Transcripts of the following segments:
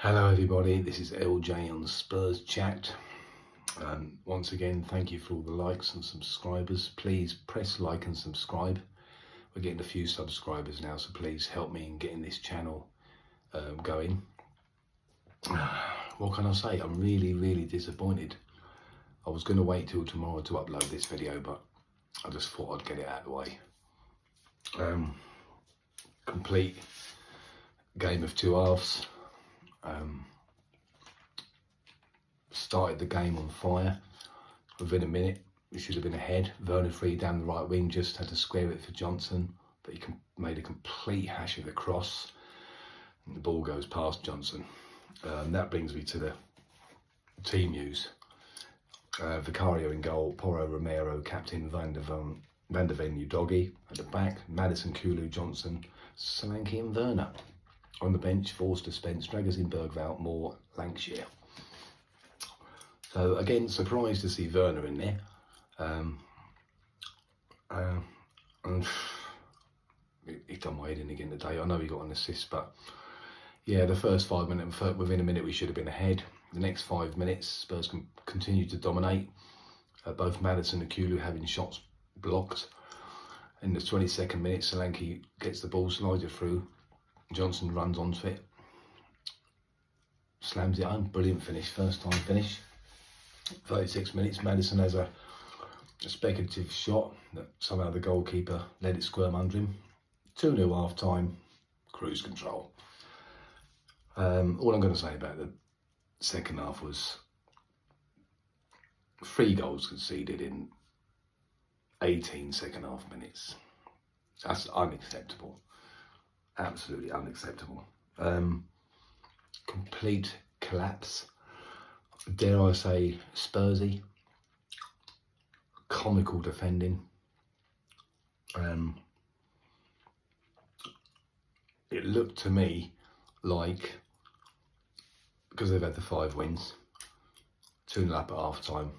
Hello everybody, this is LJ on the Spurs Chat. Once again, thank you for all the likes and subscribers. Please press like and subscribe. We're getting a few subscribers now, so please help me in getting this channel going. What can I say? I'm really disappointed. I was going to wait till tomorrow to upload this video, but I just thought I'd get it out of the way. Complete game of two halves. Started the game on fire. Within a minute, we should have been ahead. Werner free down the right wing, just had to square it for Johnson, but he made a complete hash of the cross, and the ball goes past Johnson. That brings me to the team news. Vicario in goal, Porro Romero, captain Van der Ven Udogie at the back, Maddison, Kulu, Johnson, Solanke and Werner. On the bench, Forster, Spence, Dragosin, Bergvall, Moore, Lancashire. So again, surprised to see Werner in there. And he done my head in again today. I know he got an assist, but yeah, the first 5 minutes, within a minute we should have been ahead. The next 5 minutes, Spurs continued to dominate. Both Maddison and Kulu having shots blocked. In the 22nd minute, Solanke gets the ball, slides it through. Johnson runs onto it, slams it home. Brilliant finish, first time finish. 36 minutes, Maddison has a speculative shot that somehow the goalkeeper let it squirm under him. 2-0 half time, cruise control. All I'm going to say about the second half was 3 goals conceded in 18 second half minutes. That's unacceptable. Absolutely unacceptable. Complete collapse. Dare I say Spursy. Comical defending. It looked to me like, because they've had the 5 wins, 2-0 up at half time,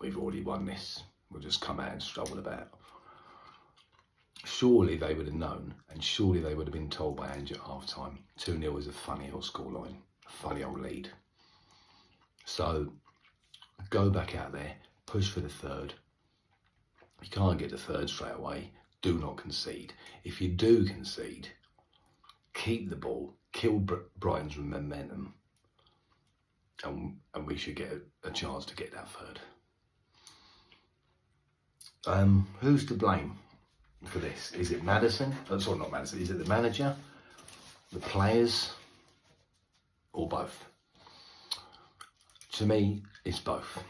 we've already won this. We'll just come out and struggle about. Surely they would have known, and surely they would have been told by Ange at half time, 2-0 is a funny old scoreline, a funny old lead. So go back out there, push for the third. If you can't get the third straight away, do not concede. If you do concede, keep the ball, kill Brighton's momentum, and we should get a chance to get that third. Who's to blame for this? Is it Maddison? Sorry, not Maddison. Is it the manager, the players, or both? To me, it's both.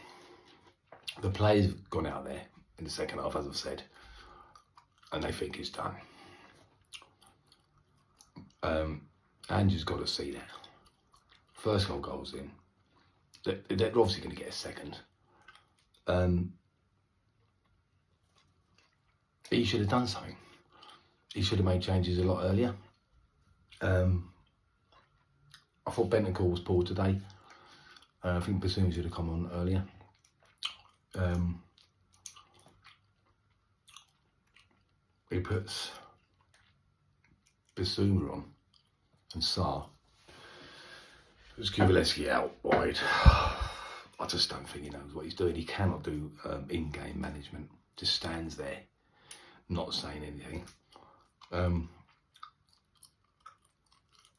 The players have gone out there in the second half, as I've said, and they think it's done. Ange's got to see that. First goal's in. They're obviously going to get a second. He should have done something. He should have made changes a lot earlier. I thought Bentancur was poor today. I think Bassoon should have come on earlier. He puts Bassoon on and Sarr. It was Kuvalevsky out wide. I just don't think he knows what he's doing. He cannot do in-game management. Just stands there, not saying anything. And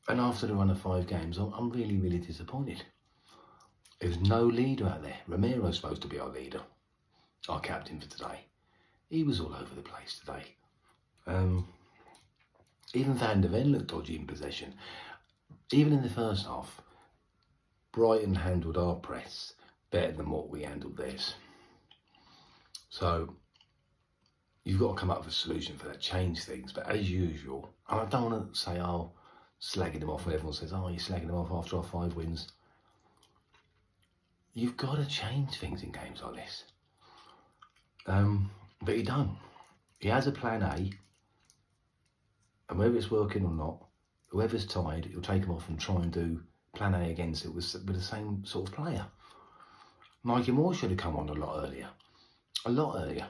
after the run of 5 games, I'm really disappointed. There's no leader out there. Romero's supposed to be our leader, our captain for today. He was all over the place today. Even Van der Ven looked dodgy in possession. Even in the first half, Brighton handled our press better than what we handled theirs. So you've got to come up with a solution for that, change things. But as usual, and I don't want to say, oh, slagging them off when everyone says, oh, you're slagging them off after our 5 wins. You've got to change things in games like this. But he don't. He has a plan A, and whether it's working or not, whoever's tired, he'll take them off and try and do plan A against it with the same sort of player. Mikey Moore should have come on a lot earlier. A lot earlier.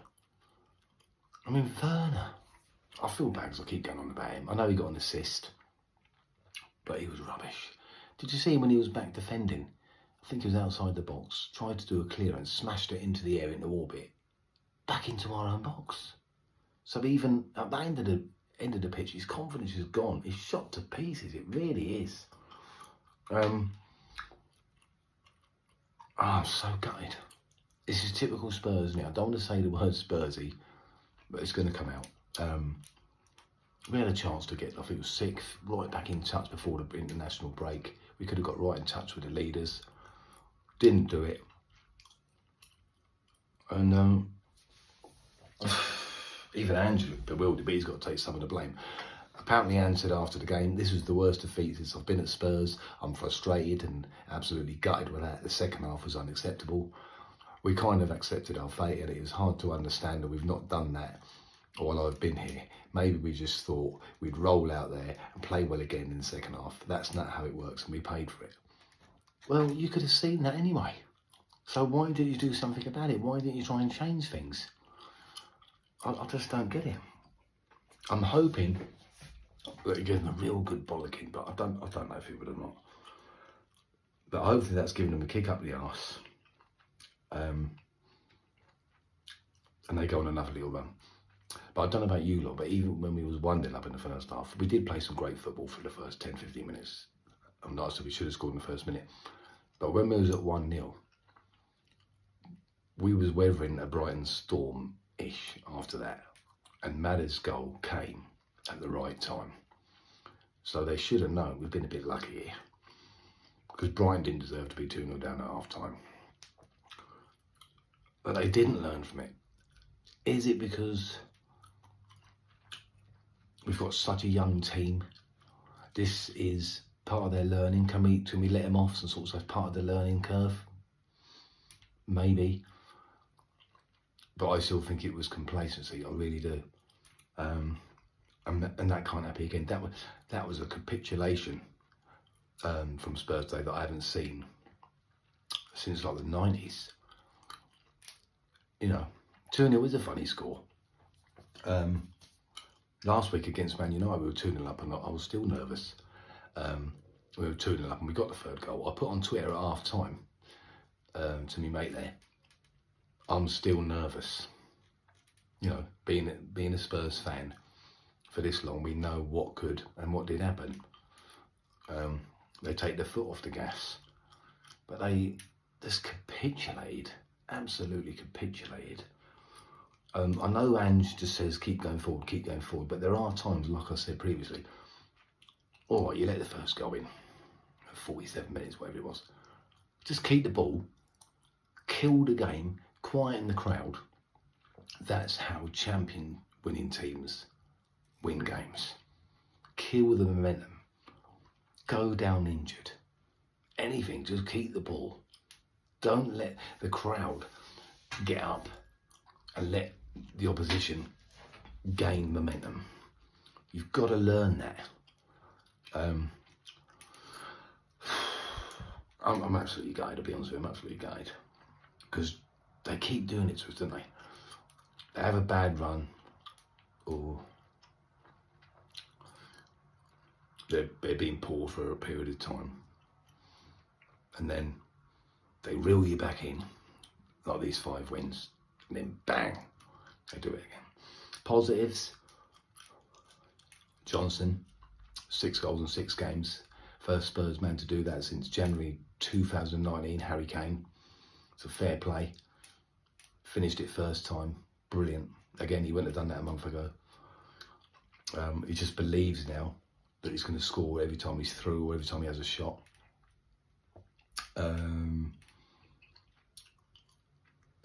I mean, Werner, I feel bad because I keep going on about him. I know he got an assist, but he was rubbish. Did you see him when he was back defending? I think he was outside the box, tried to do a clearance, smashed it into the air, into orbit, back into our own box. So even at the end of the pitch, his confidence is gone. He's shot to pieces. It really is. I'm so gutted. This is typical Spurs now. I don't want to say the word Spursy, but it's going to come out. We had a chance to get, I think it was 6th, right back in touch before the international break. We could have got right in touch with the leaders. Didn't do it. And even Ange looked bewildered, but he's got to take some of the blame. Apparently Ange said after the game, this was the worst defeat since I've been at Spurs. I'm frustrated and absolutely gutted with that. The second half was unacceptable. We kind of accepted our fate, and it was hard to understand that we've not done that while I've been here. Maybe we just thought we'd roll out there and play well again in the second half. That's not how it works, and we paid for it. Well, you could have seen that anyway. So why did you do something about it? Why didn't you try and change things? I just don't get it. I'm hoping that he gave him a real good bollocking, but I don't know if he would or not. But hopefully that's given him a kick up the arse. And they go on another little run. But I don't know about you lot, but even when we was 1-0 up in the first half, we did play some great football for the first 10-15 minutes. I'm not sure we should have scored in the first minute. But when we was at 1-0, we was weathering a Brighton storm-ish after that. And Madder's goal came at the right time. So they should have known we've been a bit lucky here. Because Brighton didn't deserve to be 2-0 down at half-time. But they didn't learn from it. Is it because we've got such a young team? This is part of their learning. Can we let them off and sort of say part of the learning curve? Maybe. But I still think it was complacency. I really do. And that can't happen again. That was a capitulation from Spurs Day that I haven't seen since like the 90s. You know, 2-0 is a funny score. Last week against Man United, we were 2-0 up and I was still nervous. We were 2-0 up and we got the third goal. I put on Twitter at half time to me mate there, I'm still nervous. You know, being a Spurs fan for this long, we know what could and what did happen. They take their foot off the gas, but they just capitulated. Absolutely capitulated. I know Ange just says keep going forward, but there are times, like I said previously, all right, you let the first go in, 47 minutes, whatever it was. Just keep the ball, kill the game, quieten the crowd. That's how champion winning teams win games. Kill the momentum. Go down injured. Anything, just keep the ball. Don't let the crowd get up and let the opposition gain momentum. You've got to learn that. I'm absolutely gutted, to be honest with you. I'm absolutely gutted. Because they keep doing it to us, don't they? They have a bad run, or they're being poor for a period of time. And then they reel you back in, like these 5 wins, and then bang, they do it again. Positives, Johnson, 6 goals in 6 games. First Spurs man to do that since January 2019, Harry Kane. It's a fair play. Finished it first time, brilliant. Again, he wouldn't have done that a month ago. He just believes now that he's going to score every time he's through or every time he has a shot.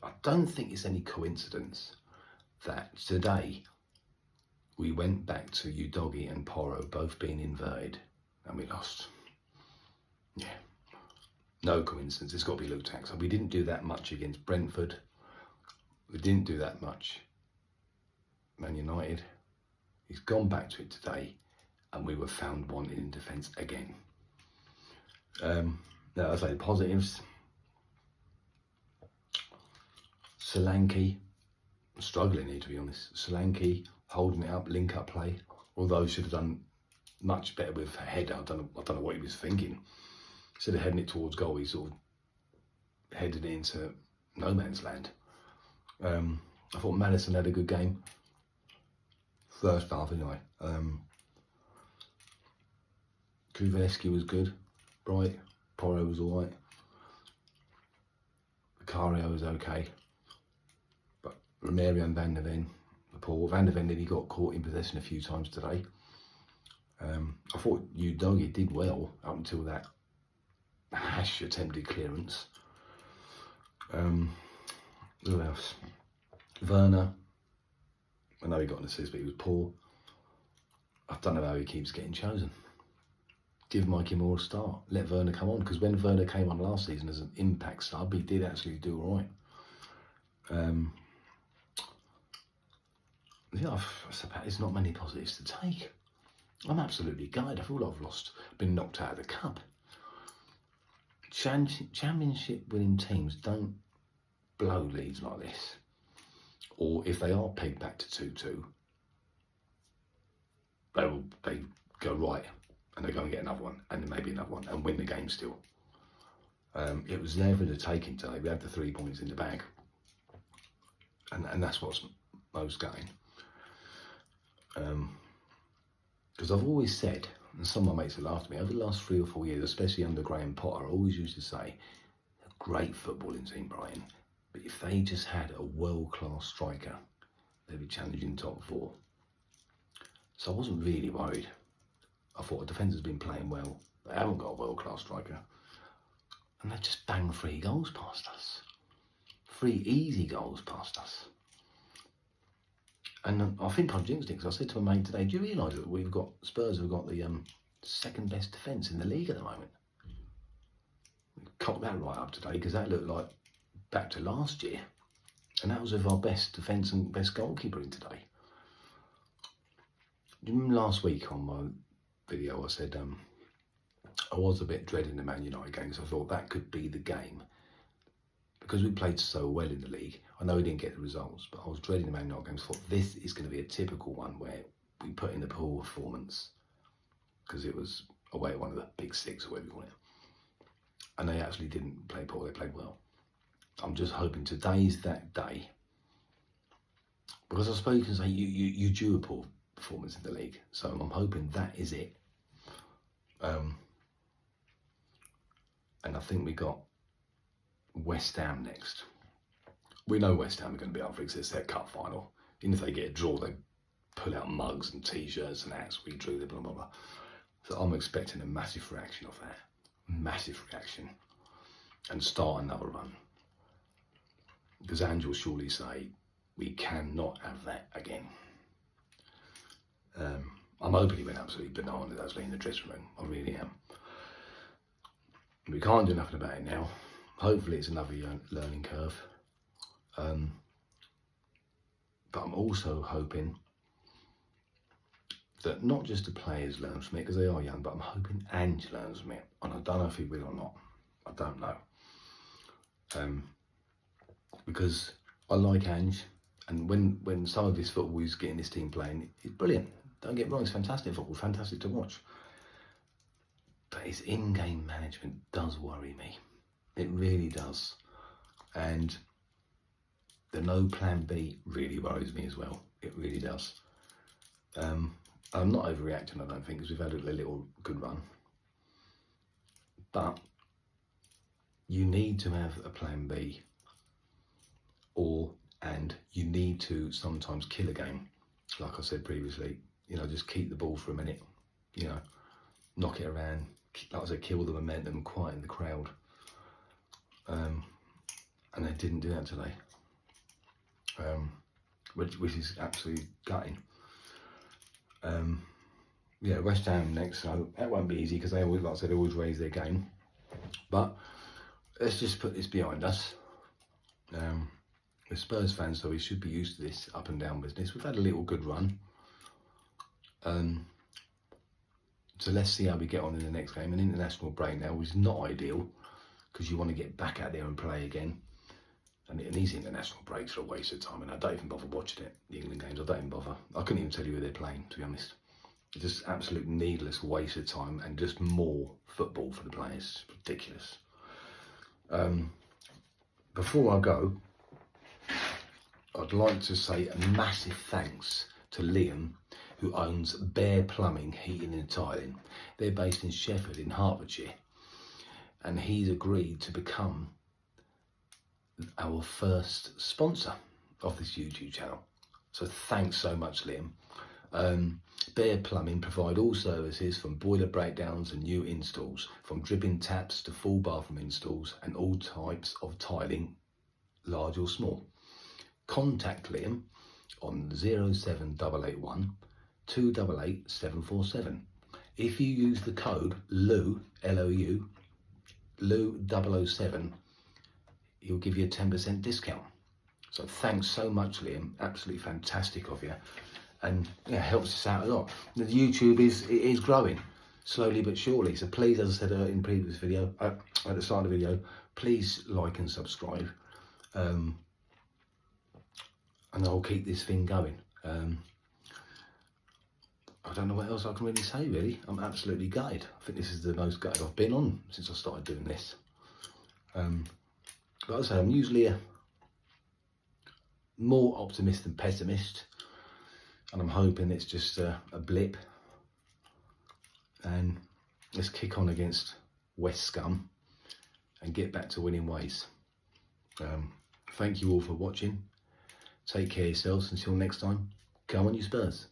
I don't think it's any coincidence that today we went back to Udogie and Porro both being inverted and we lost. Yeah, no coincidence. It's got to be looked at. So we didn't do that much against Brentford. We didn't do that much Man United. He's gone back to it today and we were found wanting in defence again. Now, as I say, positives. Solanke, struggling here to be honest. Solanke holding it up, link up play, although should have done much better with a header. I don't know what he was thinking. Instead of heading it towards goal, he sort of headed it into no man's land. I thought Maddison had a good game. First half, anyway. Kuvalevski was good. Bright. Porro was all right. Vicario was okay. But Romero and Van der Ven were poor. Van der Ven he got caught in possession a few times today. I thought Udogie did well up until that hash attempted clearance. Who else? Werner. I know he got an assist, but he was poor. I don't know how he keeps getting chosen. Give Mikey Moore a start. Let Werner come on, because when Werner came on last season as an impact sub, he did actually do all right. Yeah, there's not many positives to take. I'm absolutely gutted. I feel I've been knocked out of the cup. Championship winning teams don't blow leads like this. Or if they are pegged back to 2-2, they go right and they go and get another one and then maybe another one and win the game still. It was there for the taking today. We had the 3 points in the bag. And that's what's most gutting. Because I've always said, and some of my mates have laughed at me, over the last 3 or 4 years, especially under Graham Potter, I always used to say, a great footballing team, Brighton, but if they just had a world-class striker, they'd be challenging top 4. So I wasn't really worried. I thought the defence has been playing well. They haven't got a world-class striker. And they just banged 3 goals past us. 3 easy goals past us. And I think I jinxed it, because I said to my mate today, do you realise that Spurs have got the second best defence in the league at the moment? We cocked that right up today, because that looked like back to last year. And that was with our best defence and best goalkeeper in today. Do you remember last week on my video I said I was a bit dreading the Man United game, because I thought that could be the game. Because we played so well in the league, I know we didn't get the results, but I was dreading the Man United games. I thought this is going to be a typical one where we put in a poor performance, because it was away at one of the big 6 or whatever you want it. And they actually didn't play poor, they played well. I'm just hoping today's that day, because I suppose you can say you due a poor performance in the league, so I'm hoping that is it. And I think we got West Ham next. We know West Ham are going to be up for it, it's their cup final. Even if they get a draw, they pull out mugs and t-shirts and hats. We drew the blah blah blah. So I'm expecting a massive reaction of that, massive reaction, and start another run. Because Ange will surely say we cannot have that again. I'm hoping he went absolutely bananas actually in the dressing room. I really am. We can't do nothing about it now. Hopefully it's another learning curve. But I'm also hoping that not just the players learn from it, because they are young, but I'm hoping Ange learns from it. And I don't know if he will or not. I don't know. Because I like Ange, and when some of his football he's getting his team playing, it's brilliant. Don't get me wrong, it's fantastic football, fantastic to watch. But his in-game management does worry me. It really does. And the no plan B really worries me as well. It really does. I'm not overreacting, I don't think, because we've had a little good run. But you need to have a plan B, and you need to sometimes kill a game. Like I said previously, just keep the ball for a minute, knock it around, like I said, kill the momentum, quieten the crowd. And they didn't do that today, which is absolutely gutting. West Ham next, so that won't be easy, because they always, like I said, they always raise their game. But let's just put this behind us. We're Spurs fans, so we should be used to this up and down business. We've had a little good run. So let's see how we get on in the next game. An international break now is not ideal, because you want to get back out there and play again. And these international breaks are a waste of time, and I don't even bother watching it. The England games, I don't even bother. I couldn't even tell you who they're playing, to be honest. Just absolute needless waste of time and just more football for the players. Ridiculous. Before I go, I'd like to say a massive thanks to Liam, who owns Bear Plumbing, Heating and Tiling. They're based in Sheffield in Hertfordshire, and he's agreed to become our first sponsor of this YouTube channel. So thanks so much, Liam. Bear Plumbing provide all services from boiler breakdowns and new installs, from dripping taps to full bathroom installs, and all types of tiling, large or small. Contact Liam on 07881 288 747. If you use the code LOU, L-O-U, LOU007, he'll give you a 10% discount. So thanks so much, Liam. Absolutely fantastic of you. And yeah, helps us out a lot. The YouTube is growing slowly but surely. So please, as I said in the previous video, at the start of the video, please like and subscribe. And I'll keep this thing going. I don't know what else I can really say, really. I'm absolutely gutted. I think this is the most gutted I've been on since I started doing this. Like I say, I'm usually a more optimist than pessimist. And I'm hoping it's just a blip. And let's kick on against West Scum and get back to winning ways. Thank you all for watching. Take care of yourselves. Until next time, go on you Spurs.